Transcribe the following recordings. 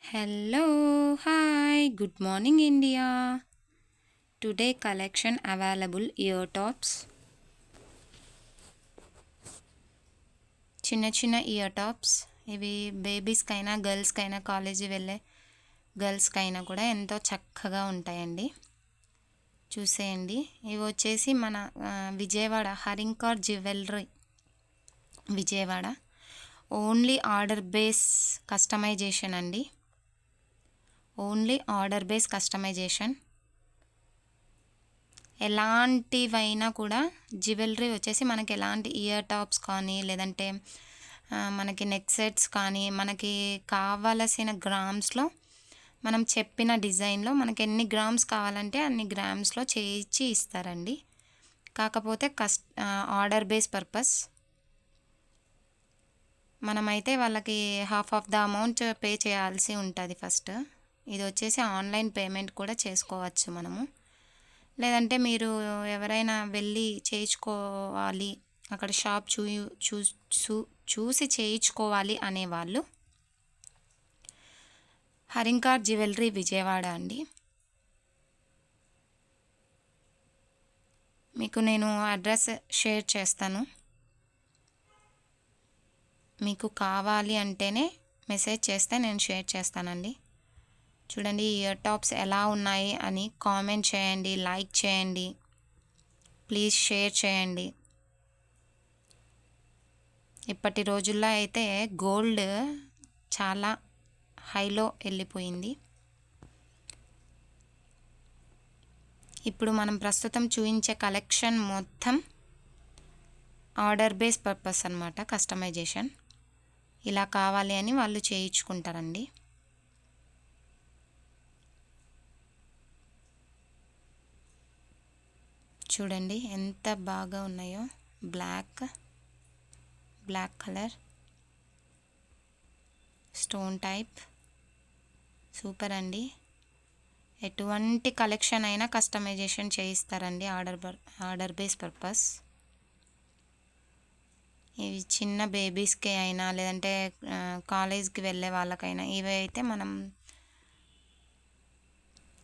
Hello, hi, good morning India. Today collection available ear tops. చిన్న చిన్న ear tops ఇవి బేబీస్కైనా గర్ల్స్కైనా college వెళ్ళే గర్ల్స్కైనా కూడా ఎంతో చక్కగా ఉంటాయండి. చూసేయండి. ఇవి వచ్చేసి మన Vijayawada Hrimkar jewellery Vijayawada. Only order base customisation అండి. Only order base customisation. ఎలాంటివైనా కూడా జ్యువెలరీ వచ్చేసి మనకి ఎలాంటి ఇయర్ టాప్స్ కానీ లేదంటే మనకి నెక్ సెట్స్ కానీ మనకి కావలసిన గ్రామ్స్లో మనం చెప్పిన డిజైన్లో మనకి ఎన్ని గ్రామ్స్ కావాలంటే అన్ని గ్రామ్స్లో చేయించి ఇస్తారండి. కాకపోతే ఆర్డర్ బేస్ పర్పస్ మనమైతే వాళ్ళకి half of the amount pay చేయాల్సి ఉంటుంది ఫస్ట్. ఇది వచ్చేసి ఆన్లైన్ పేమెంట్ కూడా చేసుకోవచ్చు మనము. లేదంటే మీరు ఎవరైనా వెళ్ళి చేయించుకోవాలి అక్కడ షాప్ చూసి చేయించుకోవాలి అనేవాళ్ళు హరింకార్ జ్యువెలరీ విజయవాడ అండి. మీకు నేను అడ్రస్ షేర్ చేస్తాను. మీకు కావాలి అంటేనే మెసేజ్ చేస్తే నేను షేర్ చేస్తానండి. చూడండి ఇయర్ టాప్స్ ఎలా ఉన్నాయి అని కామెంట్ చేయండి, లైక్ చేయండి, ప్లీజ్ షేర్ చేయండి. ఇప్పటి రోజుల్లో అయితే గోల్డ్ చాలా హైలో వెళ్ళిపోయింది. ఇప్పుడు మనం ప్రస్తుతం చూపించే కలెక్షన్ మొత్తం ఆర్డర్ బేస్ పర్పస్ అన్నమాట. కస్టమైజేషన్ ఇలా కావాలి అని వాళ్ళు చేయించుకుంటారండి. చూడండి ఎంత బాగా ఉన్నాయో. Black colour stone type super అండి. ఎటువంటి కలెక్షన్ అయినా కస్టమైజేషన్ చేయిస్తారండి ఆర్డర్ బేస్ పర్పస్. ఇవి చిన్న బేబీస్కి అయినా లేదంటే కాలేజ్కి వెళ్ళే వాళ్ళకైనా ఇవి అయితే మనం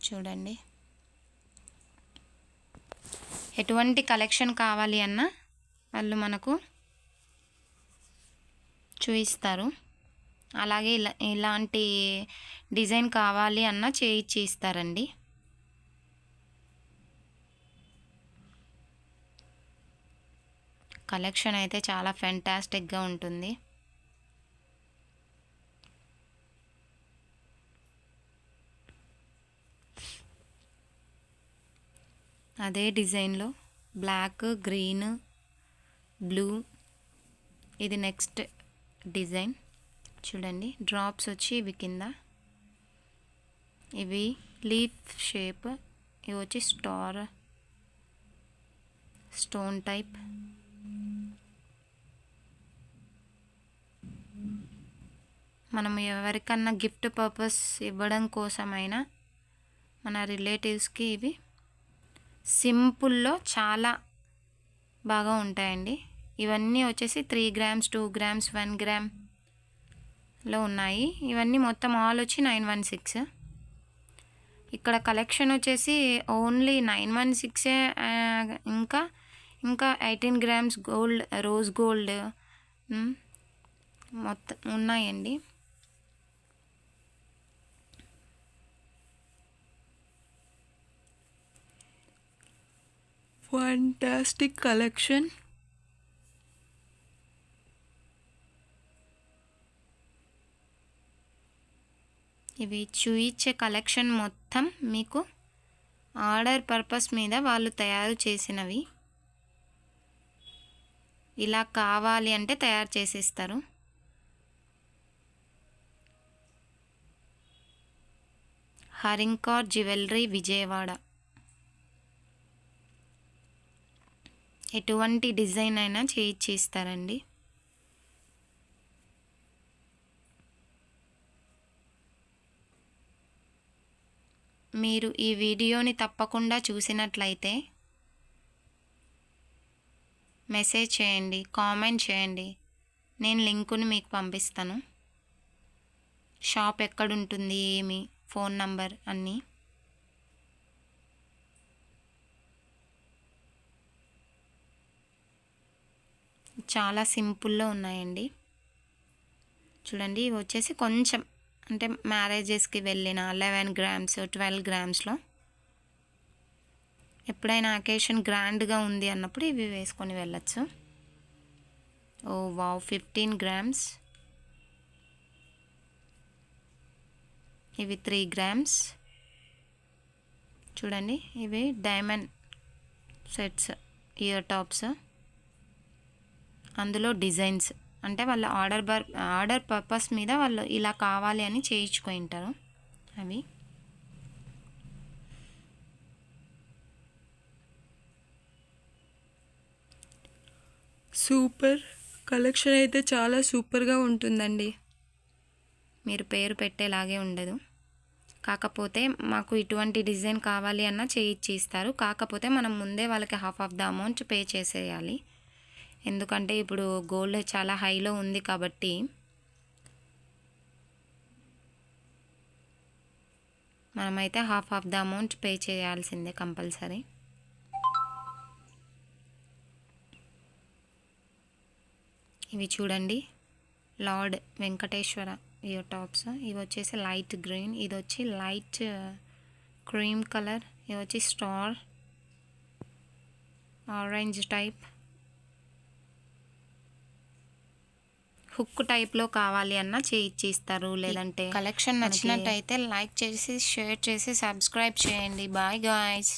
చూడండి ఎటువంటి కలెక్షన్ కావాలి అన్నా వాళ్ళు మనకు చూపిస్తారు. అలాగే ఇలాంటి డిజైన్ కావాలి అన్నా చేయించి ఇస్తారండి. కలెక్షన్ అయితే చాలా ఫెంటాస్టిక్గా ఉంటుంది. అదే డిజైన్లో బ్లాక్, గ్రీన్, బ్లూ ఇది నెక్స్ట్ డిజైన్. చూడండి డ్రాప్స్ వచ్చి ఇవి కింద, ఇవి లీఫ్ షేప్, ఇవి వచ్చి స్టోన్ టైప్. మనం ఎవరికన్నా గిఫ్ట్ పర్పస్ ఇవ్వడం కోసమైనా మన రిలేటివ్స్కి ఇవి సింపుల్లో చాలా బాగా ఉంటాయండి. ఇవన్నీ వచ్చేసి 3 grams, 2 grams, 1 గ్రామ్లో ఉన్నాయి. ఇవన్నీ మొత్తం ఆల్ వచ్చి 916. ఇక్కడ కలెక్షన్ వచ్చేసి ఓన్లీ 916 ఇంకా 18 grams గోల్డ్, రోజ్ గోల్డ్ మొత్తం ఉన్నాయండి. Fantastic collection. ఇవి చూయించే కలెక్షన్ మొత్తం మీకు ఆర్డర్ పర్పస్ మీద వాళ్ళు తయారు చేసినవి. ఇలా కావాలి అంటే తయారు చేసిస్తారు. హరింకార్ జ్యువెలరీ విజయవాడ. ఎటువంటి డిజైన్ అయినా చేయించి ఇస్తారండి. మీరు ఈ వీడియోని తప్పకుండా చూసినట్లయితే మెసేజ్ చేయండి, కామెంట్ చేయండి, నేను లింకుని మీకు పంపిస్తాను. షాప్ ఎక్కడుంటుంది, ఏమి, ఫోన్ నంబర్ అన్నీ. చాలా సింపుల్‌లో ఉన్నాయండి. చూడండి ఇవి వచ్చేసి కొంచెం అంటే మ్యారేజెస్‌కి వెళ్ళిన 11 గ్రామ్స్, 12 గ్రామ్స్‌లో ఎప్పుడైనా అకేషన్ గ్రాండ్‌గా ఉంది అన్నప్పుడు ఇవి వేసుకొని వెళ్ళొచ్చు. ఓహ్ వావ్! 15 గ్రామ్స్. ఇవి 3 గ్రామ్స్. చూడండి ఇవి డైమండ్ సెట్స్, ఇయర్ టాప్స్. అందులో డిజైన్స్ అంటే వాళ్ళ ఆర్డర్ పర్పస్ మీద వాళ్ళు ఇలా కావాలి అని చేయించుకుంటారు అవి. సూపర్ కలెక్షన్ అయితే చాలా సూపర్గా ఉంటుందండి. మీరు పేరు పెట్టేలాగే ఉండదు. కాకపోతే మాకు ఇటువంటి డిజైన్ కావాలి అన్న చేయించి ఇస్తారు. కాకపోతే మనం ముందే వాళ్ళకి half of the amount pay చేసేయాలి. ఎందుకంటే ఇప్పుడు గోల్డ్ చాలా హైలో ఉంది కాబట్టి మనమైతే half of the amount pay చేయాల్సిందే కంపల్సరీ. ఇవి చూడండి లార్డ్ వెంకటేశ్వర ఇయర్ టాప్స్. ఇవి వచ్చేసి లైట్ గ్రీన్, ఇది వచ్చి లైట్ క్రీమ్ కలర్, ఇది వచ్చి స్టార్ ఆరెంజ్ టైప్. హుక్ టైప్లో కావాలి అన్న చేయించి ఇస్తారు. లేదంటే కలెక్షన్ నచ్చినట్టయితే లైక్ చేసి, షేర్ చేసి, సబ్స్క్రైబ్ చేయండి. Bye guys.